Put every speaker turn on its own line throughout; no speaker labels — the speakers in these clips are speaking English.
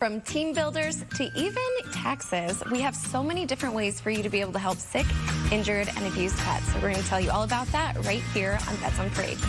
From team builders to even taxes, we have so many different ways for you to be able to help sick, injured, and abused pets. So we're going to tell you all about that right here on Pets on Parade.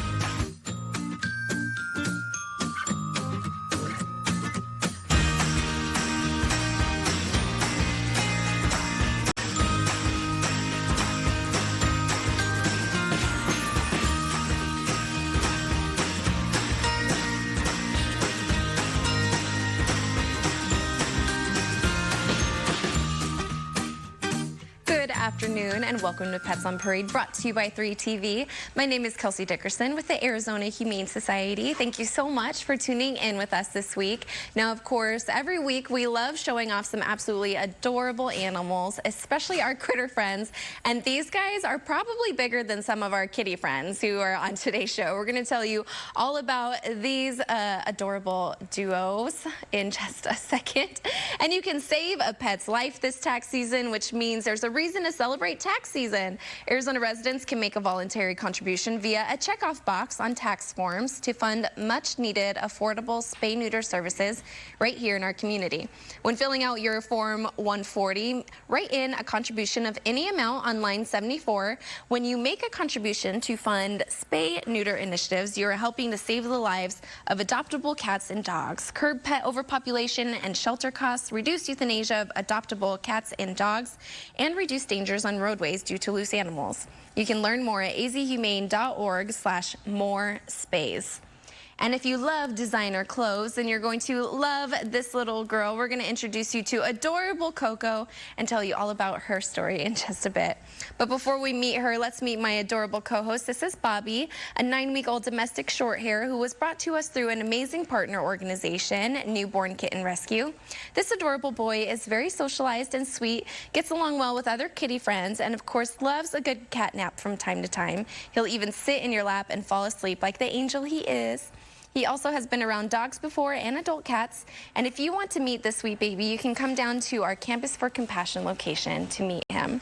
Good afternoon and welcome to Pets on Parade, brought to you by 3TV. My name is Kelsey Dickerson with the Arizona Humane Society. Thank you so much for tuning in with us this week. Now, of course, every week we love showing off some absolutely adorable animals, especially our critter friends. And these guys are probably bigger than some of our kitty friends who are on today's show. We're going to tell you all about these adorable duos in just a second. And you can save a pet's life this tax season, which means there's a reason to celebrate tax season. Arizona residents can make a voluntary contribution via a checkoff box on tax forms to fund much needed affordable spay-neuter services right here in our community. When filling out your Form 140, write in a contribution of any amount on line 74. When you make a contribution to fund spay-neuter initiatives, you are helping to save the lives of adoptable cats and dogs, curb pet overpopulation and shelter costs, reduce euthanasia of adoptable cats and dogs, and reduce dangers on roadways due to loose animals. You can learn more at azhumane.org/more-spays. And if you love designer clothes, then you're going to love this little girl. We're going to introduce you to adorable Coco and tell you all about her story in just a bit. But before we meet her, let's meet my adorable co-host. This is Bobby, a 9-week-old domestic short hair who was brought to us through an amazing partner organization, Newborn Kitten Rescue. This adorable boy is very socialized and sweet, gets along well with other kitty friends, and of course loves a good cat nap from time to time. He'll even sit in your lap and fall asleep like the angel he is. He also has been around dogs before and adult cats. And if you want to meet this sweet baby, you can come down to our Campus for Compassion location to meet him.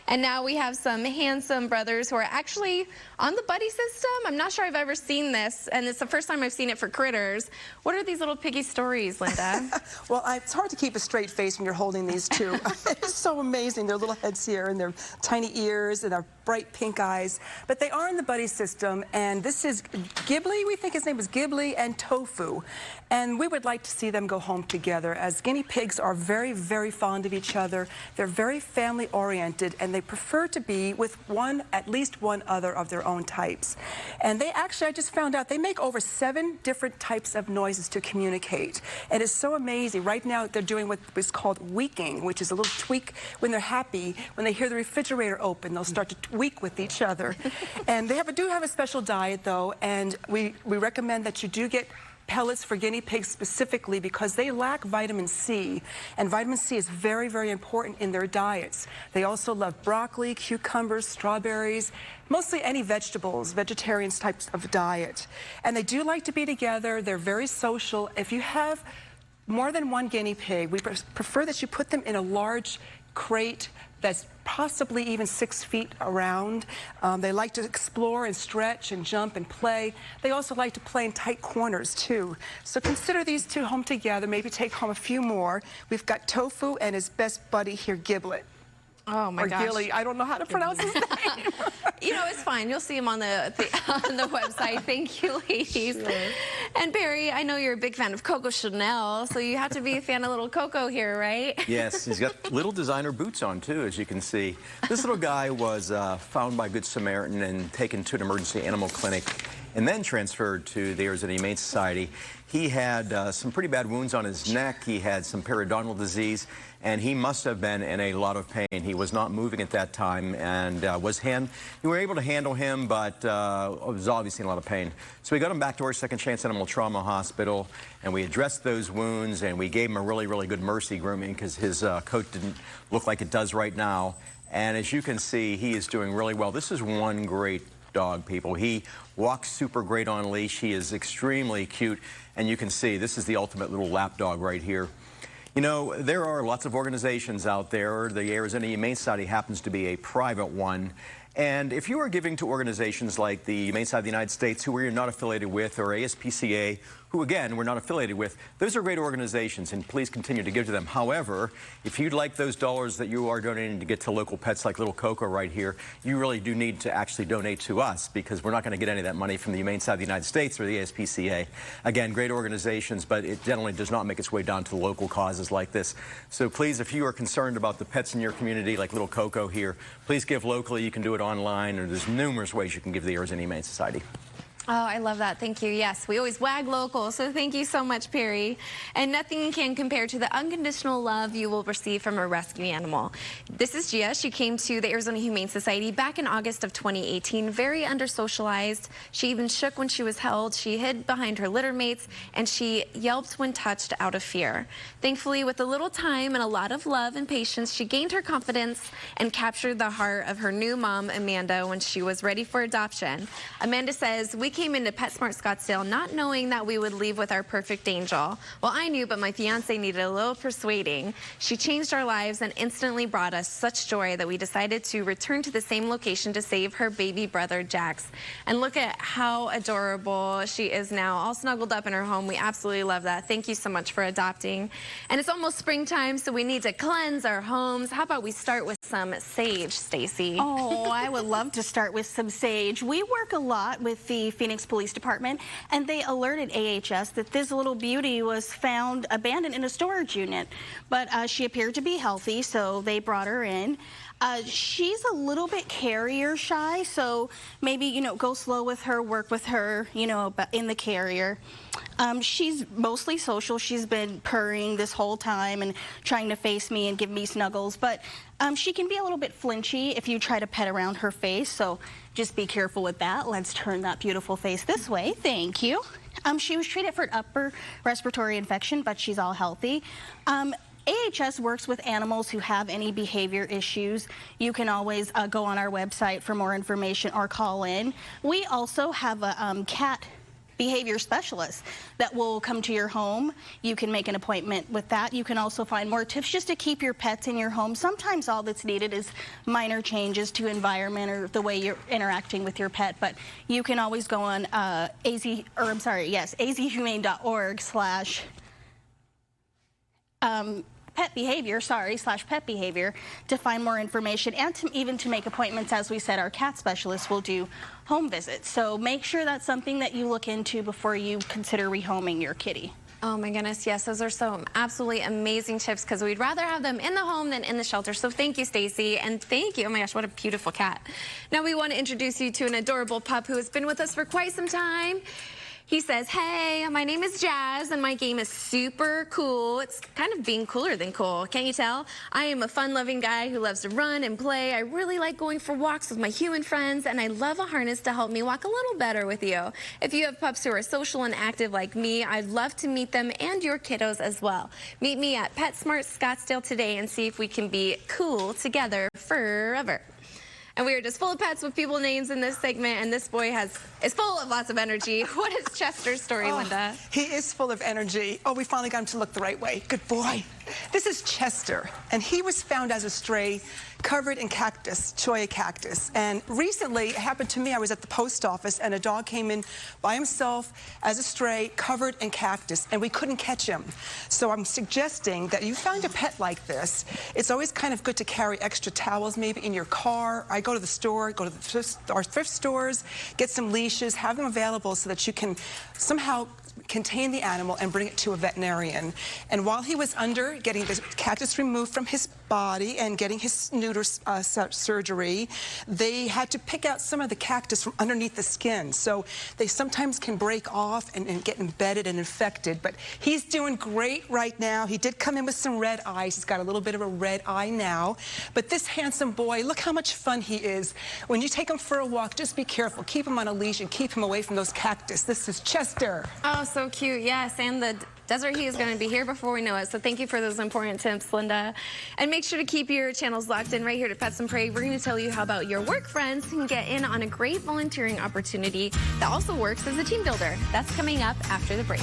And now we have some handsome brothers who are actually on the buddy system. I'm not sure I've ever seen this, and it's the first time I've seen it for critters. What are these little piggy stories, Linda?
Well, it's hard to keep a straight face when you're holding these two. It's so amazing. Their little heads here and their tiny ears and their bright pink eyes. But they are in the buddy system, and this is Ghibli. We think his name is Ghibli, and Tofu. And we would like to see them go home together, as guinea pigs are very, very fond of each other. They're very family-oriented, and they prefer to be with at least one other of their own types. And they actually, I just found out, they make over 7 different types of noises to communicate. And it's so amazing. Right now, they're doing what is called weeking, which is a little tweak when they're happy. When they hear the refrigerator open, they'll start to week with each other. And they do have a special diet, though, and we recommend that you do get pellets for guinea pigs specifically because they lack vitamin C, and vitamin C is very, very important in their diets. They also love broccoli, cucumbers, strawberries, mostly any vegetables, vegetarian types of diet. And they do like to be together. They're very social. If you have more than one guinea pig, we prefer that you put them in a large crate that's possibly even 6 feet around. They like to explore and stretch and jump and play. They also like to play in tight corners too. So consider these two home together, maybe take home a few more. We've got Tofu and his best buddy here, Giblet.
Oh my gosh.
Gilly, I don't know how to pronounce his name.
You know, it's fine. You'll see him on the website. Thank you, ladies. Sure. And Barry, I know you're a big fan of Coco Chanel, so you have to be a fan of little Coco here, right?
Yes, he's got little designer boots on too, as you can see. This little guy was found by Good Samaritan and taken to an emergency animal clinic and then transferred to the Arizona Humane Society. He had some pretty bad wounds on his neck. He had some periodontal disease, and he must have been in a lot of pain. He was not moving at that time, and you were able to handle him, but was obviously in a lot of pain. So we got him back to our Second Chance Animal Trauma Hospital, and we addressed those wounds, and we gave him a really, really good mercy grooming because his coat didn't look like it does right now. And as you can see, he is doing really well. This is one great dog, people. He walks super great on leash. He is extremely cute, and you can see this is the ultimate little lap dog right here. You know, there are lots of organizations out there. The Arizona Humane Society happens to be a private one. And if you are giving to organizations like the Humane Society of the United States, who you're not affiliated with, or ASPCA, who, again, we're not affiliated with. Those are great organizations, and please continue to give to them. However, if you'd like those dollars that you are donating to get to local pets like little Coco right here, you really do need to actually donate to us, because we're not going to get any of that money from the Humane Society of the United States or the ASPCA. Again, great organizations, but it generally does not make its way down to local causes like this. So please, if you are concerned about the pets in your community, like little Coco here, please give locally. You can do it online, or there's numerous ways you can give to the Arizona Humane Society.
Oh, I love that. Thank you. Yes, we always wag local, so thank you so much, Perry. And nothing can compare to the unconditional love you will receive from a rescue animal. This is Gia. She came to the Arizona Humane Society back in August of 2018, very under-socialized. She even shook when she was held. She hid behind her litter mates, and she yelped when touched out of fear. Thankfully, with a little time and a lot of love and patience, she gained her confidence and captured the heart of her new mom, Amanda, when she was ready for adoption. Amanda says, "We came into PetSmart Scottsdale not knowing that we would leave with our perfect angel. Well, I knew, but my fiance needed a little persuading. She changed our lives and instantly brought us such joy that we decided to return to the same location to save her baby brother, Jax." And look at how adorable she is now, all snuggled up in her home. We absolutely love that. Thank you so much for adopting. And it's almost springtime, so we need to cleanse our homes. How about we start with some sage, Stacy?
Oh, I would love to start with some sage. We work a lot with the Phoenix Police Department, and they alerted AHS that this little beauty was found abandoned in a storage unit. But she appeared to be healthy, so they brought her in. She's a little bit carrier shy, so maybe, you know, go slow with her, work with her, you know, in the carrier. She's mostly social. She's been purring this whole time and trying to face me and give me snuggles, but she can be a little bit flinchy if you try to pet around her face, so just be careful with that. Let's turn that beautiful face this way. Thank you. She was treated for an upper respiratory infection, but she's all healthy. AHS works with animals who have any behavior issues. You can always go on our website for more information or call in. We also have a cat behavior specialist that will come to your home. You can make an appointment with that. You can also find more tips just to keep your pets in your home. Sometimes all that's needed is minor changes to environment or the way you're interacting with your pet, but you can always go on azhumane.org pet behavior to find more information, and even to make appointments. As we said, our cat specialists will do home visits. So make sure that's something that you look into before you consider rehoming your kitty.
Oh my goodness, yes, those are some absolutely amazing tips, because we'd rather have them in the home than in the shelter. So thank you, Stacy, and thank you. Oh my gosh, what a beautiful cat. Now we want to introduce you to an adorable pup who has been with us for quite some time. He says, "Hey, my name is Jazz, and my game is super cool." It's kind of being cooler than cool, can't you tell? I am a fun-loving guy who loves to run and play. I really like going for walks with my human friends, and I love a harness to help me walk a little better with you. If you have pups who are social and active like me, I'd love to meet them and your kiddos as well. Meet me at PetSmart Scottsdale today and see if we can be cool together forever. And we are just full of pets with people names in this segment, and this boy is full of lots of energy. What is Chester's story, Linda?
He is full of energy. Oh, we finally got him to look the right way. Good boy. This is Chester, and he was found as a stray covered in cactus, cholla cactus. And recently, it happened to me. I was at the post office, and a dog came in by himself as a stray covered in cactus, and we couldn't catch him. So I'm suggesting that you find a pet like this. It's always kind of good to carry extra towels maybe in your car. I go to the store, go to our thrift stores, get some leashes, have them available so that you can somehow contain the animal and bring it to a veterinarian. And while he was under getting the cactus removed from his body and getting his neuter surgery, they had to pick out some of the cactus from underneath the skin. So they sometimes can break off and get embedded and infected. But he's doing great right now. He did come in with some red eyes. He's got a little bit of a red eye now. But this handsome boy, look how much fun he is. When you take him for a walk, just be careful. Keep him on a leash and keep him away from those cactus. This is Chester.
Oh, so cute. Yes, and the desert heat is going to be here before we know it. So thank you for those important tips, Linda. And make sure to keep your channels locked in right here to Pets and Pray. We're going to tell you how about your work friends can get in on a great volunteering opportunity that also works as a team builder. That's coming up after the break.